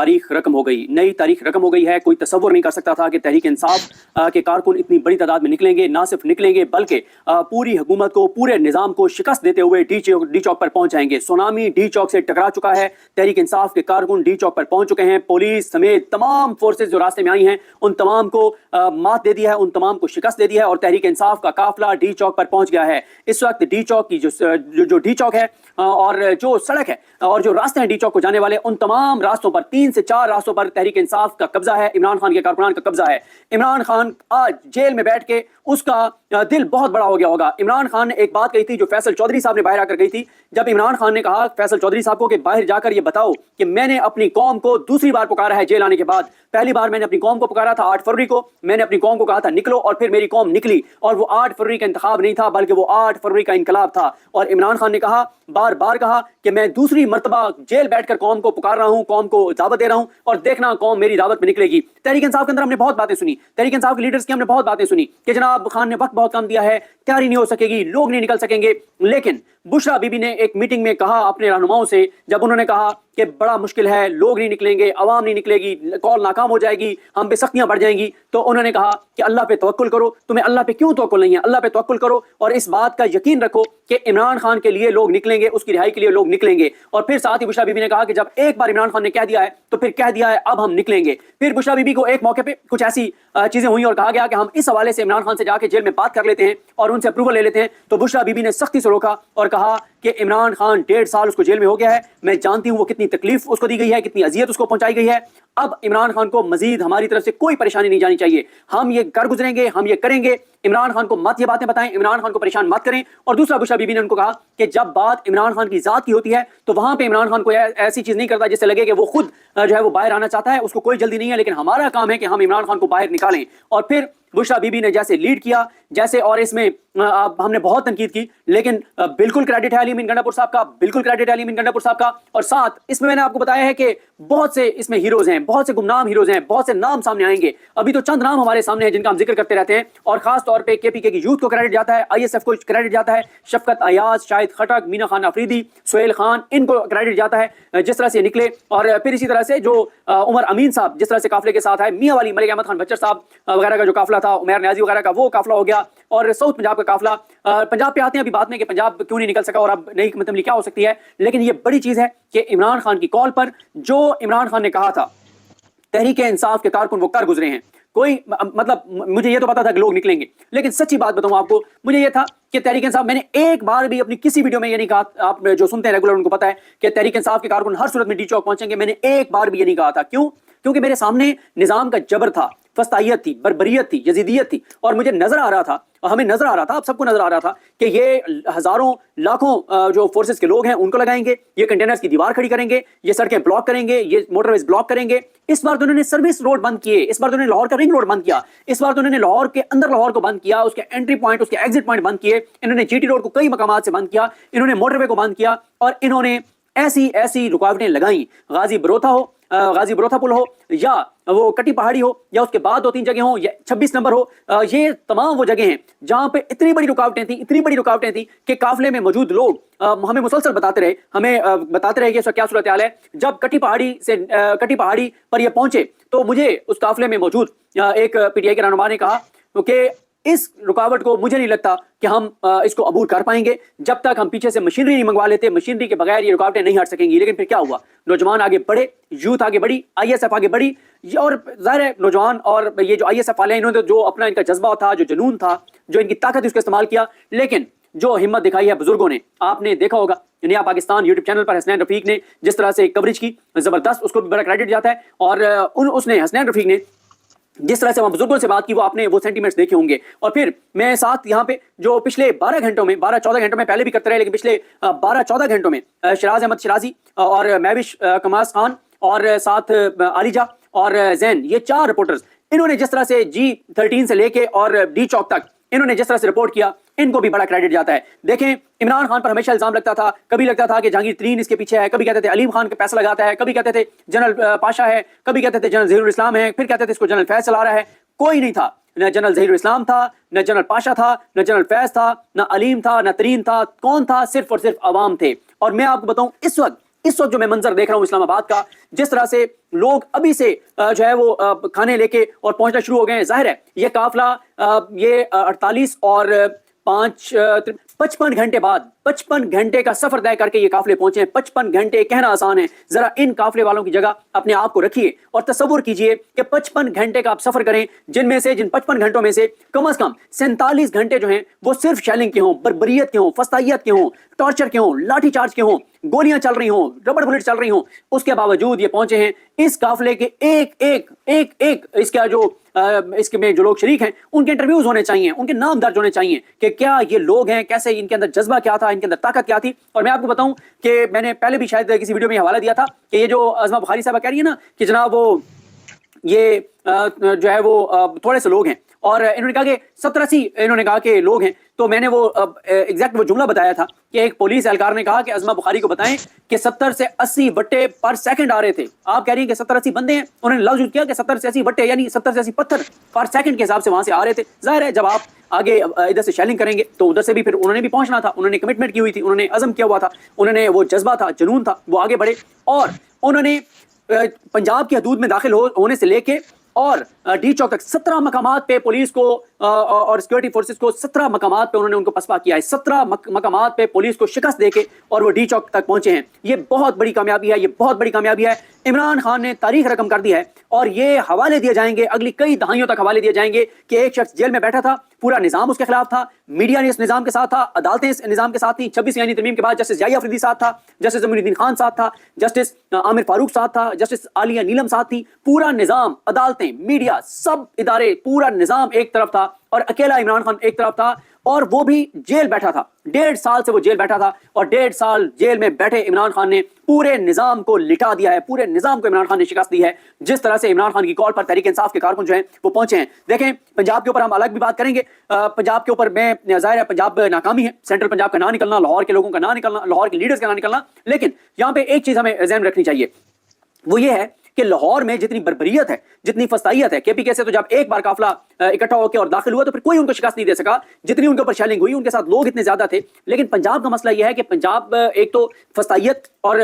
तारीख रकम हो गई, नई तारीख रकम हो गई है। कोई तसव्वुर नहीं कर सकता था कि तहरीक इंसाफ के कारकुन इतनी बड़ी तादाद में निकलेंगे। ना सिर्फ निकलेंगे बल्कि पूरी हुकूमत को, पूरे निज़ाम को शिकस्त देते हुए डी चौक पर पहुंच जाएंगे। सुनामी डी चौक से टकरा चुका है, तहरीक इंसाफ के कारकुन डी चौक पर पहुंच चुके हैं। पुलिस समेत तमाम फोर्सेज जो रास्ते में आई हैं उन तमाम को मात दे दिया है, उन तमाम को शिकस्त दे दिया है और तहरीक इंसाफ का काफिला डी चौक पर पहुंच गया है। इस वक्त डी चौक की जो डी चौक है और जो सड़क है और जो रास्ते हैं डी चौक को जाने वाले, उन तमाम रास्तों पर 3 से 4 रास्तों पर तहरीक इंसाफ का कब्जा है, इमरान खान के कारकुनान का कब्जा है। इमरान खान आज जेल में बैठ के उसका दिल बहुत बड़ा हो गया होगा। इमरान खान ने एक बात कही थी जो फैसल चौधरी साहब ने बाहर आकर कही थी। जब इमरान खान ने कहा फैसल चौधरी साहब को कि बाहर जाकर ये बताओ कि मैंने अपनी कौम को दूसरी बार पुकारा है जेल आने के बाद। पहली बार मैंने अपनी कौम को पुकारा था 8 फरवरी को, मैंने अपनी कौम को कहा था निकलो, और फिर मेरी कौम निकली। और वो 8 फरवरी का इंतखाब नहीं था बल्कि वो 8 फरवरी का इनकलाब था। और इमरान खान ने कहा, बार बार कहा कि मैं दूसरी मर्तबा जेल बैठकर कौम को पुकार रहा हूं, कौम को दावत दे रहा हूं और देखना कौम मेरी दावत में निकलेगी। तहरीक इंसाफ के अंदर हमने बहुत बातें सुनी, तहरीक इंसाफ के लीडर्स की हमने बहुत बातें सुनी कि जनाब खान ने वक्त बहुत कम दिया है, तैयारी नहीं हो सकेगी, लोग नहीं निकल सकेंगे। लेकिन बुशरा बीबी ने एक मीटिंग में कहा अपने रहनुमाओं से, जब उन्होंने कहा कि बड़ा मुश्किल है, लोग नहीं निकलेंगे, अवाम नहीं निकलेगी, कॉल नाकाम हो जाएगी, हम पे सख्तियां बढ़ जाएंगी, तो उन्होंने कहा कि अल्लाह पे तवक्कुल करो। तुम्हें अल्लाह पे क्यों तवक्कुल नहीं है? अल्लाह पे तवक्कुल करो और इस बात का यकीन रखो कि इमरान खान के लिए लोग निकलेंगे, उसकी रिहाई के लिए लोग निकलेंगे। और फिर साथ ही बुशरा बीबी ने कहा कि जब एक बार इमरान खान ने कह दिया है तो फिर कह दिया है, अब हम निकलेंगे। फिर बुशरा बीबी को एक मौके पे कुछ ऐसी चीजें हुई और कहा गया कि हम इस हवाले से इमरान खान से जाके जेल में बात कर लेते हैं और उनसे अप्रूवल ले लेते हैं। तो बुशरा बीबी ने सख्ती से रोका और कहा कि इमरान खान 1.5 साल उसको जेल में हो गया है, मैं जानती हूं वो कितनी तकलीफ उसको दी गई है, कितनी अजियत उसको पहुंचाई गई है। अब इमरान खान को मजीद हमारी तरफ से कोई परेशानी नहीं जानी चाहिए, हम ये कर गुजरेंगे, हम ये करेंगे। इमरान खान को मत ये बातें बताएं, इमरान खान को परेशान मत करें। और दूसरा, बुशरा बीबी ने उनको कहा कि जब बात इमरान खान की जात की होती है तो वहां पे इमरान खान को ऐसी चीज नहीं करता जिससे लगे कि वो खुद जो है वो बाहर आना चाहता है, उसको कोई जल्दी नहीं है, लेकिन हमारा काम है कि हम इमरान खान को बाहर निकालें। और फिर बुशरा बीबी ने जैसे लीड किया, जैसे, और इसमें हमने बहुत तनकीद की, लेकिन बिल्कुल क्रेडिट है अली अमीन गंडापुर साहब का, बिल्कुल क्रेडिट है अली अमीन गंडापुर साहब का। और साथ इसमें मैंने आपको बताया है कि बहुत से इसमें हीरोज हैं, बहुत से गुमनाम हीरोज हैं, बहुत से नाम सामने आएंगे। अभी तो चंद नाम हमारे सामने हैं जिनका हम जिक्र करते रहते हैं, और खास तौर पे केपीके की यूथ को क्रेडिट जाता है, आईएसएफ को क्रेडिट जाता है, शफकत अयाज, शाहिद खटक, मीना खान अफरीदी, सुहेल खान, इनको क्रेडिट जाता है जिस तरह से निकले। और फिर इसी तरह से जो उमर अमीन साहब जिस तरह से काफिले के साथ आए, मियां वाली मलिक अहमद खान बच्चर साहब वगैरह का जो काफिला था, उमर न्याजी वगैरह का वो काफिला हो गया, और साउथ पंजाब का काफिला। पंजाब पे आते हैं अभी बात में कि पंजाब क्यों नहीं निकल सका और अब नई मतलब क्या हो सकती है। लेकिन ये बड़ी चीज है कि इमरान खान की कॉल पर जो इमरान खान ने कहा था तहरीक इंसाफ के कारकुन वो कर गुजरे हैं। कोई मतलब मुझे ये तो पता था कि लोग निकलेंगे, लेकिन सच्ची बात बताऊं आपको, मुझे ये था कि तहरीक इंसाफ, मैंने एक बार भी अपनी किसी वीडियो में ये नहीं कहा, आप जो सुनते हैं रेगुलर उनको पता है कि तहरीक इंसाफ के कारकुन हर सूरत में डी चौक पहुंचेंगे, मैंने एक बार भी ये नहीं कहा था। क्यों? क्योंकि मेरे सामने निजाम का जबर था, फस्तायत थी, बर्बरियत थी, यजीदियत थी, और मुझे नजर आ रहा था, हमें नजर आ रहा था, आप सबको नजर आ रहा था कि ये हजारों लाखों जो फोर्सेस के लोग हैं उनको लगाएंगे, ये कंटेनर्स की दीवार खड़ी करेंगे, ये सड़कें ब्लॉक करेंगे, ये मोटरवेज ब्लॉक करेंगे। इस बार तो उन्होंने सर्विस रोड बंद किए, इस बार तो उन्होंने लाहौर का रिंग रोड बंद किया, इस बार तो उन्होंने लाहौर के अंदर लाहौर को बंद किया, उसके एंट्री पॉइंट, उसके एग्जिट पॉइंट बंद किए, इन्होंने जीटी रोड को कई मकामात से बंद किया, इन्होंने मोटरवे को बंद किया, और इन्होंने ऐसी ऐसी रुकावटें लगाई। गाजी बरोथा हो, गाजी बरोथा पुल हो, या वो कटी पहाड़ी हो, या उसके बाद 2-3 जगह हो, या 26 नंबर हो, ये तमाम वो जगह हैं जहां पे इतनी बड़ी रुकावटें थी कि काफिले में मौजूद लोग हमें मुसलसल बताते रहे कि इसका क्या सूरत हाल है। जब कटी पहाड़ी पर ये पहुंचे तो मुझे उस काफिले में मौजूद एक पीटीआई के रहनुमा ने कहा कि इस रुकावट को मुझे नहीं लगता कि हम इसको अबूर कर पाएंगे, जब तक हम पीछे से मशीनरी नहीं मंगवा लेते, मशीनरी के बगैर ये रुकावटें नहीं हट सकेंगी। लेकिन फिर क्या हुआ? नौजवान आगे बढ़े, यूथ आगे बढ़ी, आईएसएफ आगे बढ़ी, और जाहिर है नौजवान और ये जो आईएसएफ वाले हैं इन्होंने जो अपना इनका जज्बा था, जो जुनून था, जो इनकी ताकत उसका इस्तेमाल किया। लेकिन जो हिम्मत दिखाई है बुजुर्गों ने, आपने देखा होगा नया पाकिस्तान यूट्यूब चैनल पर हसनैन रफीक ने जिस तरह से कवरेज की, जबरदस्त, उसको भी बड़ा क्रेडिट जाता है। और उसने हसनैन रफीक ने जिस तरह से वहां बुजुर्गों से बात की, वो आपने वो सेंटीमेंट्स देखे होंगे। और फिर मैं साथ यहाँ पे जो पिछले 12-14 घंटों में पहले भी करते रहे, लेकिन पिछले 12-14 घंटों में शराज अहमद शिराजी और महविश कमास खान और साथ आलिजा और जैन, ये 4 रिपोर्टर्स, इन्होंने जिस तरह से G13 से लेके और डी चौक तक इन्होंने जिस तरह से रिपोर्ट किया, इनको भी बड़ा क्रेडिट जाता है। देखें, इमरान खान पर हमेशा इल्जाम लगता था, कभी लगता था कि जहांगीर तरीन इसके पीछे है, कभी कहते थे अलीम खान का पैसा लगाता है, कभी कहते थे जनरल पाशा है, कभी कहते थे जनरल जहीरुल इस्लाम है, फिर कहते थे इसको जनरल फैज चला रहा है। कोई नहीं था, न जनरल जहीरुल इस्लाम था, न जनरल पाशा था, न जनरल फैज था, न अलीम था, न तरीन था। कौन था? सिर्फ और सिर्फ अवाम थे। और मैं आपको बताऊं, इस वक्त इस वक्त जो मैं मंजर देख रहा हूं इस्लामाबाद का, जिस तरह से लोग अभी से जो है वो खाने लेके और पहुंचना शुरू हो गए हैं, जाहिर है ये काफला ये 48 और 55 घंटे बाद 55 घंटे का सफर तय करके ये काफले पहुंचे हैं। 55 घंटे कहना आसान है, जरा इन काफले वालों की जगह अपने आप को रखिए और तसव्वुर कीजिए कि 55 घंटे का आप सफर करें, जिन 55 घंटों में से कम 47 घंटे जो हैं वो सिर्फ शेलिंग के हों, बर्बरियत के हों, फस्तायत के हों, टॉर्चर के हों, लाठी चार्ज के हों, गोलियां चल रही हों, रबड़ बुलेट चल रही हों। उसके बावजूद ये पहुंचे हैं। इस काफले के एक इसका जो इसके में जो लोग शरीक हैं उनके इंटरव्यूज होने चाहिए, उनके नाम दर्ज होने चाहिए कि क्या ये लोग हैं, कैसे इनके अंदर जज्बा क्या था, इनके अंदर ताकत क्या थी। और मैं आपको बताऊं कि मैंने पहले भी शायद किसी वीडियो में हवाला दिया था कि ये जो अज़मा बुखारी साहबा कह रही है ना कि जनाब वो ये जो है वो थोड़े से लोग हैं, और इन्होंने कहा कि 70-80 इन्होंने कहा कि लोग हैं, तो मैंने वो एग्जैक्ट वो जुमला बताया था कि एक पुलिस एहलकार ने कहा कि अज़मा बुखारी को बताएं कि 70 से 80 बट्टे पर सेकंड आ रहे थे। आप कह रही हैं कि 70-80 बंदे हैं, उन्होंने लफ्ज़ यूज़ किया कि 70 से 80 बट्टे यानी 70 से 80 पत्थर पर सेकंड के हिसाब से वहां से आ रहे थे। जाहिर है जब आप आगे इधर से शेलिंग करेंगे तो उधर से भी फिर उन्होंने भी पहुंचना था, उन्होंने कमिटमेंट की हुई थी, उन्होंने अज़म किया हुआ था, उन्होंने वो जज्बा था, जुनून था, वो आगे बढ़े और उन्होंने पंजाब की हदूद में दाखिल होने से लेके और डी चौक तक 17 मकामात पे पुलिस को और सिक्योरिटी फोर्सेस को 17 मकामात पे उन्होंने उनको पसपा किया है। 17 मकामात पे पुलिस को शिकस्त देके और वो डी चौक तक पहुंचे हैं। ये बहुत बड़ी कामयाबी है, ये बहुत बड़ी कामयाबी है। इमरान खान ने तारीख रकम कर दी है और ये हवाले दिए जाएंगे, अगली कई दहाइयों तक हवाले दिए जाएंगे कि एक शख्स जेल में बैठा था, पूरा निजाम उसके खिलाफ था, मीडिया ने इस निजाम के साथ था, अदालतें इस निजाम के साथ थी। 26 यानी तरमीम के बाद जस्टिस याहिया अफरीदी साथ था, जस्टिस जमीनुद्दीन खान साथ था, जस्टिस आमिर फारूक साथ था, जस्टिस आलिया नीलम साथ थी। पूरा निजाम, अदालतें, मीडिया, सब इदारे, पूरा निजाम एक तरफ था और अकेला इमरान खान एक तरफ था, और वो भी जेल बैठा था। 1.5 साल से वो जेल बैठा था और 1.5 साल जेल में बैठे इमरान खान ने पूरे निजाम को लिटा दिया है, पूरे निजाम को इमरान खान ने शिकस्त दी है। जिस तरह से इमरान खान की कॉल पर तहरीक इंसाफ के कारकुन जो हैं वो पहुंचे हैं। देखें पंजाब के ऊपर हम अलग भी बात करेंगे, पंजाब के ऊपर मैं जाहिर है पंजाब नाकामी है, सेंट्रल पंजाब का ना निकलना, लाहौर के लोगों का ना निकलना, लाहौर के लीडर्स का ना निकलना, लेकिन यहाँ पे एक चीज हमें ज़हन रखनी चाहिए, वो ये है कि लाहौर में जितनी बर्बरियत है, जितनी फस्तायत है, केपीके से तो जब एक बार काफला इकट्ठा होकर और दाखिल हुआ तो फिर कोई उनको शिकस्त नहीं दे सका, जितनी उनके ऊपर शेलिंग हुई, उनके साथ लोग इतने ज्यादा थे। लेकिन पंजाब का मसला यह है कि पंजाब एक तो फस्तायत और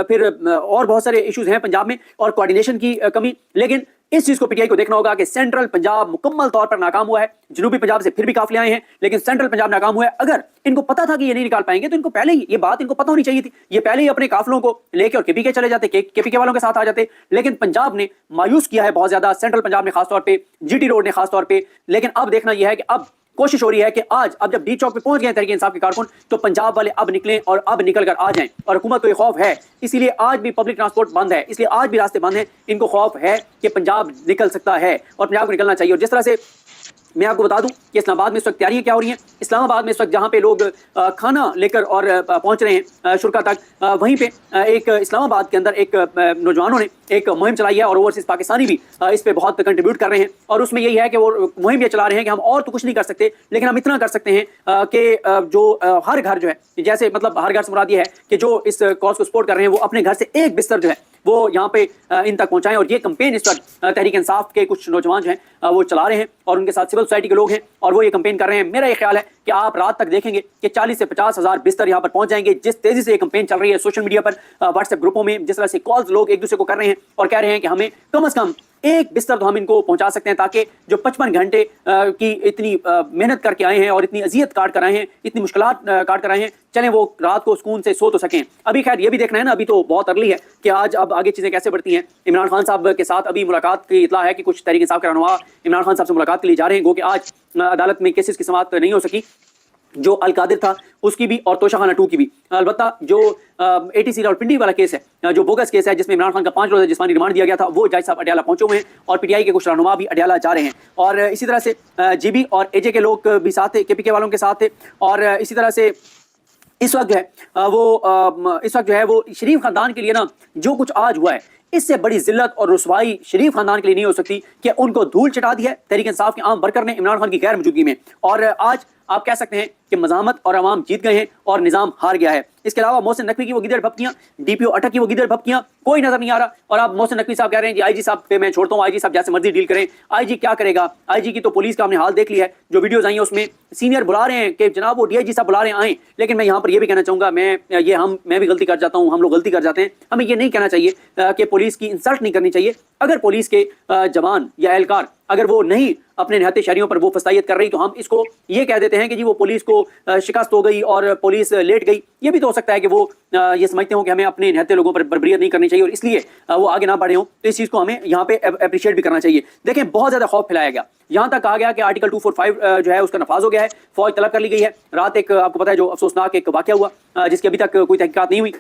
फिर और बहुत सारे इश्यूज हैं पंजाब में और कोऑर्डिनेशन की कमी। लेकिन इस चीज को पीटीआई को देखना होगा कि सेंट्रल पंजाब मुकम्मल तौर पर नाकाम हुआ है। जनूबी पंजाब से फिर भी काफले आए हैं लेकिन सेंट्रल पंजाब नाकाम हुआ है। अगर इनको पता था कि ये नहीं निकाल पाएंगे तो इनको पहले ही ये बात इनको पता होनी चाहिए थी, ये पहले ही अपने काफलों को लेके और केपीके चले जाते, केपीके वालों के साथ आ जाते। लेकिन पंजाब ने मायूस किया है बहुत ज्यादा, सेंट्रल पंजाब ने खासतौर पे, जीटी रोड ने खासतौर पे। लेकिन अब देखना यह है कि अब कोशिश हो रही है कि आज अब जब डी चौक पे पहुंच गए तहरीक इंसाफ के कारकुन तो पंजाब वाले अब निकलें और अब निकल कर आ जाएं। और हुकूमत को ये खौफ है, इसीलिए आज भी पब्लिक ट्रांसपोर्ट बंद है, इसलिए आज भी रास्ते बंद हैं। इनको खौफ है कि पंजाब निकल सकता है और पंजाब को निकलना चाहिए। और जिस तरह से मैं आपको बता दूं कि इस्लामाबाद में इस वक्त तैयारियां क्या हो रही हैं। इस्लामाबाद में इस वक्त जहां पे लोग खाना लेकर और पहुंच रहे हैं शुरका तक, वहीं पे एक इस्लामाबाद के अंदर एक नौजवानों ने एक मुहिम चलाई है और ओवरसीज पाकिस्तानी भी इस पे बहुत कंट्रीब्यूट कर रहे हैं। और उसमें यही है कि वो मुहिम ये चला रहे हैं कि हम और तो कुछ नहीं कर सकते, लेकिन हम इतना कर सकते हैं कि जो हर घर जो है, जैसे मतलब हर घर से मुराद ये है कि जो इस कॉज को सपोर्ट कर रहे हैं वो अपने घर से एक बिस्तर जो है वो यहाँ पे इन तक पहुंचाएं। और ये कैंपेन इस वक्त तहरीक इंसाफ के कुछ नौजवान जो हैं वो चला रहे हैं और उनके साथ सिविल सोसाइटी के लोग हैं और वो ये कैंपेन कर रहे हैं। मेरा ये ख्याल है कि आप रात तक देखेंगे कि 40 से 50 हज़ार बिस्तर यहाँ पर पहुंच जाएंगे। जिस तेजी से ये कैंपेन चल रही है सोशल मीडिया पर, व्हाट्सएप ग्रुपों में, जिस तरह से कॉल्स लोग एक दूसरे को कर रहे हैं और कह रहे हैं कि हमें कम से कम एक बिस्तर तो हम इनको पहुंचा सकते हैं, ताकि जो 55 घंटे की इतनी मेहनत करके आए हैं और इतनी अजियत काट कर आए हैं, इतनी मुश्किलात काट कर आए हैं, चलें वो रात को सुकून से सो तो सकें। अभी खैर ये भी देखना है ना, अभी तो बहुत अर्ली है कि आज अब आगे चीज़ें कैसे बढ़ती हैं। इमरान खान साहब के साथ अभी मुलाकात की इतला है कि कुछ तहरीक इंसाफ के रहनुमा इमरान खान साहब से मुलाकात के लिए जा रहे हैं, गो कि आज अदालत में केसेस की समाअत नहीं हो सकी, जो अलकादिर था उसकी भी और तोशाखाना 2 की भी। अलबत्ता जो एटीसी रावलपिंडी वाला केस है, जो बोगस केस है जिसमें इमरान खान का 5 रोज़ा जिस्मानी रिमांड दिया गया था, वो जज साहब अडयाला पहुंचे हुए हैं और पीटीआई के कुछ रहनुमा भी अडयाला जा रहे हैं। और इसी तरह से जीबी और एजे के लोग भी साथ थे, केपीके वालों के साथ थे। और इसी तरह से इस वक्त जो है वो शरीफ खानदान के लिए ना जो कुछ आज हुआ है, इससे बड़ी जिल्लत और रुसवाई शरीफ खानदान के लिए नहीं हो सकती कि उनको धूल चटा दी है तहरीक इंसाफ के आम वर्कर ने इमरान खान की गैर मौजूदगी में, और आज आप कह सकते हैं कि मज़ामत और अवाम जीत गए हैं और निज़ाम हार गया है। इसके अलावा मोहसिन नकवी की वो गिदड़ भपकियां, डीपीओ अटक की वो गिदड़ भपकियां कोई नजर नहीं आ रहा। और आप मोहसिन नकवी साहब कह रहे हैं कि आईजी साहब पे मैं छोड़ता हूँ, आईजी साहब जैसे मर्जी डील करें। आईजी क्या करेगा? आईजी की तो पुलिस का हमने हाल देख लिया है, जो वीडियोज आई हैं उसमें सीनियर बुला रहे हैं कि जनाब वो डीआईजी साहब बुला रहे हैं आए। लेकिन मैं यहाँ पर ये भी कहना चाहूँगा, मैं भी गलती कर जाता हूँ, हम लोग गलती कर जाते हैं। हमें ये नहीं कहना चाहिए कि पुलिस की इंसल्ट नहीं करनी चाहिए। अगर पुलिस के जवान या एहलकार अगर वो नहीं अपने निहत्ते शहरियों पर वो फसाइयत कर रही तो हम इसको ये कह देते हैं कि जी वो पुलिस को शिकस्त हो गई और पुलिस लेट गई। ये भी तो हो सकता है कि वो ये समझते हो कि हमें अपने निहत्ते लोगों पर बर्बरियत नहीं करनी चाहिए और इसलिए वो आगे ना बढ़े हों। तो इस चीज़ को हमें यहाँ पे अप्रिशिएट भी करना चाहिए। देखें, बहुत ज़्यादा खौफ फैलाया गया, यहाँ तक कहा गया कि आर्टिकल 245 जो है उसका नफाज हो गया है, फौज तलब कर ली गई है। रात एक आपको पता है जो अफसोसनाक एक वाक़या हुआ जिसकी अभी तक कोई तहकीकात नहीं हुई,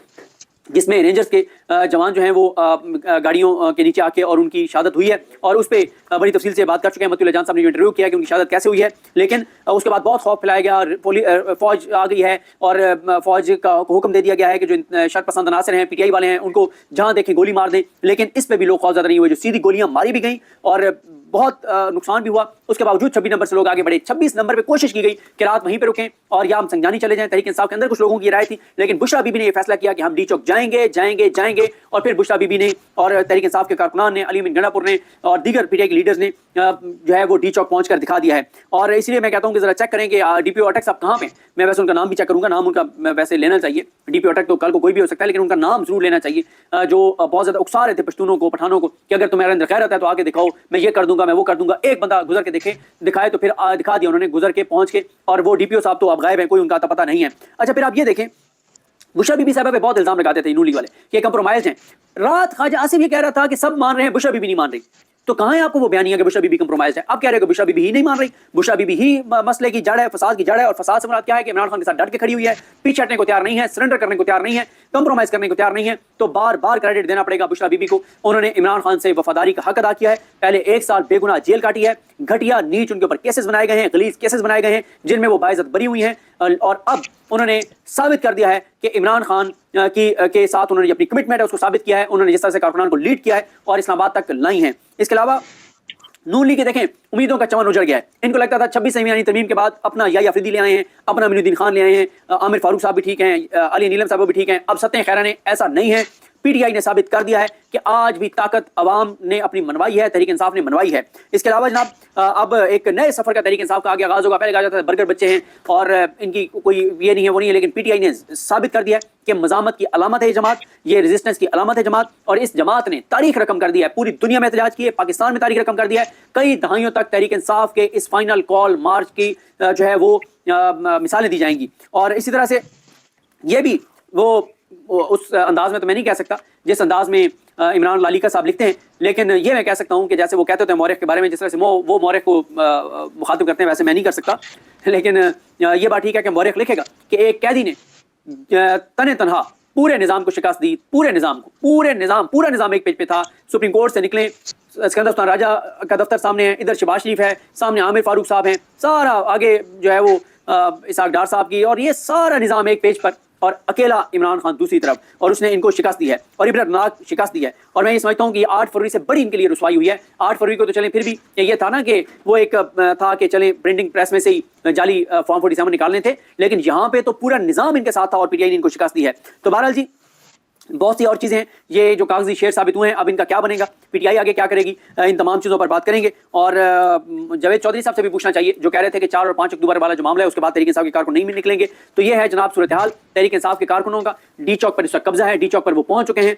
जिसमें रेंजर्स के जवान जो हैं वो गाड़ियों के नीचे आके और उनकी शहादत हुई है। और उस पर बड़ी तफसील से बात कर चुके हैं। मतुल जान साहब ने जो इंटरव्यू किया कि उनकी शहादत कैसे हुई है। लेकिन उसके बाद बहुत खौफ फैलाया गया, फौज आ गई है और फौज का हुक्म दे दिया गया है कि जो शर्त पसंद अनासर हैं, पीटीआई वाले हैं, उनको जहाँ देखें गोली मार दें। लेकिन इस पर भी लोग खौफजदा नहीं हुए, जो सीधी गोलियाँ मारी भी गई और बहुत नुकसान भी हुआ। उसके बावजूद 26 नंबर से लोग आगे बढ़े। 26 नंबर पे कोशिश की गई कि रात वहीं पे रुकें और या हम संजानी चले जाएं। तहरीक इंसाफ के अंदर कुछ लोगों की राय थी, लेकिन बुशरा बीबी ने यह फैसला किया कि हम डी चौक जाएंगे। और फिर बुशरा बीबी ने और तहरीक इंसाफ के कारकुनान ने, अली अमीन गंडापुर ने और दीगर पीटीआई के लीडर्स ने जो है वो डी चौक पहुंच कर दिखा दिया है। और इसलिए मैं कहता हूँ कि जरा चेक करें कि डीपीओ अटक साहब कहाँ पे। मैं वैसे उनका नाम भी चेक करूंगा, नाम उनका वैसे लेना चाहिए। डीपीओ अटक तो कल को कोई भी हो सकता है, लेकिन उनका नाम जरूर लेना चाहिए, जो बहुत ज्यादा उकसा रहे थे पश्तूनों को, पठानों को कि अगर तुम्हारे अंदर खैरत है तो आगे दिखाओ, मैं ये कर दूंगा, मैं वो कर दूंगा। एक बंदा गुजर के दिखाए तो फिर दिखा दिया उन्होंने, गुजर के पहुंच के। और वो डीपीओ साहब तो अब गायब है, कोई उनका तो पता नहीं है। अच्छा, फिर आप ये देखें, बुशरा बीबी साहबा पे बहुत इल्जाम लगाते थे नून लीग वाले कि कंप्रोमाइज हैं। रात ख्वाजा आसिफ ये कह रहा था कि सब मान रहे हैं, बुशरा बीबी नहीं मान रही। तो कहाँ है आपको वो बयानिया कि बुशरा बीबी कंप्रोमाइज है? आप कह रहे हो कि बुशरा बीबी ही नहीं मान रही। बुशरा बीबी ही मसले की जड़ है, फसाद की जड़ है। और फसाद से मुराद क्या है कि इमरान खान के साथ डट के खड़ी हुई है, पीछे हटने को तैयार नहीं है, सरेंडर करने को तैयार नहीं है, कंप्रोमाइज करने को तैयार नहीं है। तो बार बार क्रेडिट देना पड़ेगा बुशरा बीबी को। उन्होंने इमरान खान से वफादारी का हक अदा किया है। पहले 1 साल बेगुनाह जेल काटी है, घटिया नीच उनके ऊपर केसेस बनाए गए हैं, गलीज केसेस बनाए गए हैं जिनमें वो बाइज्जत बरी हुई हैं। और अब उन्होंने साबित कर दिया है कि इमरान खान के साथ उन्होंने अपनी कमिटमेंट है उसको साबित किया है। उन्होंने जिस तरह से कारकुनान को लीड किया है और इस्लामाबाद तक लाई हैं। इसके अलावा नून लीग के देखें उम्मीदों का चमन उजड़ गया है। इनको लगता था 26 यानी तरमीम के बाद अपना याही अफरीदी ले आए हैं, अपना अमीनुद्दीन खान ले आए हैं, आमिर फारूक साहब भी ठीक हैं, अली नीलम साहब भी ठीक हैं, अब सत्ते खैरा ने। ऐसा नहीं है। पीटीआई ने साबित कर दिया है कि आज भी ताकत अवाम ने अपनी मनवाई है, तहरीक इंसाफ ने मनवाई है। इसके अलावा जनाब अब एक नए सफर का तहरीक इंसाफ का आगे आगाज होगा। पहले कहा जाता था बर्गर बच्चे हैं और इनकी कोई ये नहीं है वो नहीं है, लेकिन पीटीआई ने साबित कर दिया है कि मज़ामत की अलामत है ये जमात, ये रेजिस्टेंस की अलामत है जमात। और इस जमात ने तारीख रकम कर दिया है, पूरी दुनिया में एहतजाज किए, पाकिस्तान में तारीख रकम कर दिया है। कई दहाइयों तक तहरीक इंसाफ के इस फाइनल कॉल मार्च की जो है वो मिसालें दी जाएंगी। और इसी तरह से ये भी वो उस अंदाज में तो मैं नहीं कह सकता जिस अंदाज में इमरान लालिका साहब लिखते हैं, लेकिन ये मैं कह सकता हूँ कि जैसे वो कहते थे मौरख के बारे में, जिस तरह से वो मौरख को मुखातिब करते हैं, वैसे मैं नहीं कर सकता। लेकिन ये बात ठीक है कि मौरख लिखेगा कि एक कैदी ने तने तनहा पूरे निज़ाम को शिकस्त दी, पूरा निज़ाम एक पेज पे था। सुप्रीम कोर्ट से निकले, सिकंदर सुल्तान राजा का दफ्तर सामने है, इधर शहबाज शरीफ है, सामने आमिर फारूक साहब हैं, सारा आगे जो है वो इसहाक डार साहब की, और ये सारा निज़ाम एक पेज पर, और अकेला इमरान खान दूसरी तरफ, और उसने इनको शिकस्त दी है और इबरतनाक शिकस्त दी है। और मैं ये समझता हूँ कि 8 फरवरी से बड़ी इनके लिए रुसवाई हुई है। 8 फरवरी को तो चलें, फिर भी ये था ना कि वो एक था कि चलें प्रिंटिंग प्रेस में से ही जाली फॉर्म 47 निकालने थे, लेकिन यहाँ पे तो पूरा निज़ाम इनके साथ था और पीटीआई ने इनको शिकस्त दी है। तो बहरहाल जी बहुत सी और चीज़ें हैं, ये जो कागजी शेर साबित हुए हैं, अब इनका क्या बनेगा, पीटीआई आगे क्या करेगी, इन तमाम चीज़ों पर बात करेंगे। और जावेद चौधरी साहब से भी पूछना चाहिए, जो कह रहे थे कि 4 और 5 अक्टूबर वाला जो मामला है उसके बाद तहरीक इंसाफ के कारकुन नहीं निकलेंगे। तो ये है जनाब सूरत हाल तहरीक इंसाफ के कारकुनों का। डी चौक पर इसका कब्जा है, डी चौक पर वो पहुंच चुके हैं।